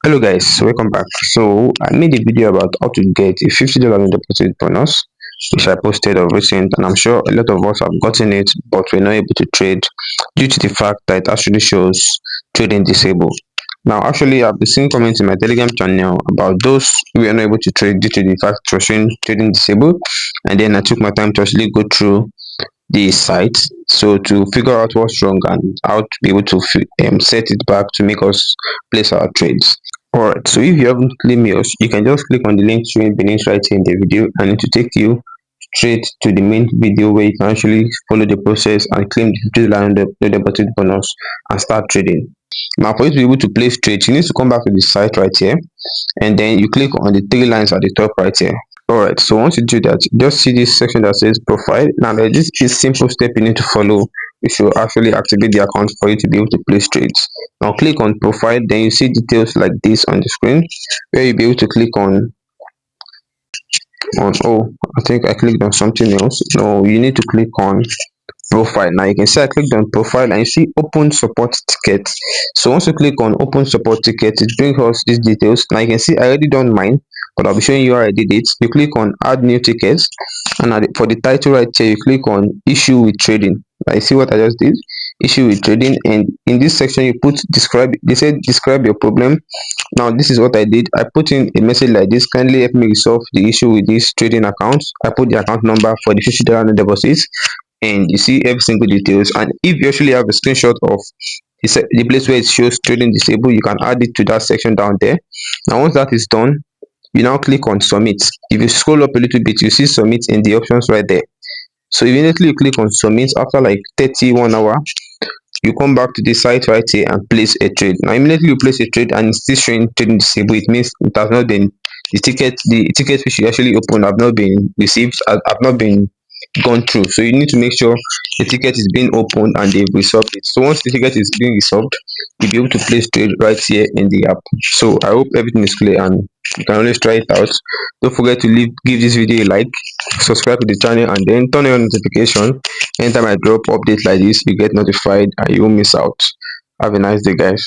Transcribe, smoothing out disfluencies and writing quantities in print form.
Hello guys, welcome back. So I made a video about how to get a $50 deposit bonus, which I posted of recent, and I'm sure a lot of us have gotten it, but we're not able to trade due to the fact that it actually shows trading disabled. Now, actually, I've been seeing comments in my Telegram channel about those who were not able to trade due to the fact it was showing trading disabled, and then I took my time to actually go through the site so to figure out what's wrong and how to be able to set it back to make us place our trades. All right, so if you haven't claimed yours, you can just click on the link showing beneath right here in the video, and it will take you straight to the main video where you can actually follow the process and claim the $50 deposit bonus and start trading. Now, for you to be able to place trades, you need to come back to the site right here, and then you click on the three lines at the top right here. All right, so once you do that, just see this section that says profile. Now, this is simple step you need to follow if you actually activate the account for you to be able to place trades. Now click on profile, then you see details like this on the screen where you'll be able to click on oh, I think I clicked on something else. No, you need to click on profile. Now you can see I clicked on profile and you see open support ticket. So once you click on open support ticket, it brings us these details. Now you can see I already done mine, but I'll be showing you how I did it. You click on add new tickets, and for the title right here, you click on issue with trading. I see what I just did, issue with trading, and in this section you put describe. They said describe your problem. Now this is what I did. I put in a message like this: kindly help me resolve the issue with this trading account. I put the account number for the $50 deposit, and you see every single details. And if you actually have a screenshot of the place where it shows trading disabled, you can add it to that section down there. Now once that is done, you now click on submit. If you scroll up a little bit, you see submit in the options right there. So immediately you click on submit. After like 1 hour, you come back to the site right here and place a trade. Now immediately you place a trade and it's still showing trading disabled. It means it has not been, the ticket which you actually opened have not been received, have not been gone through. So you need to make sure the ticket is being opened and they've resolved it. So once the ticket is being resolved, you'll be able to place trade right here in the app. So I hope everything is clear and you can always try it out. Don't forget to give this video a like, subscribe to the channel, and then turn on notification. Anytime I drop updates like this, you get notified and you won't miss out. Have a nice day, guys.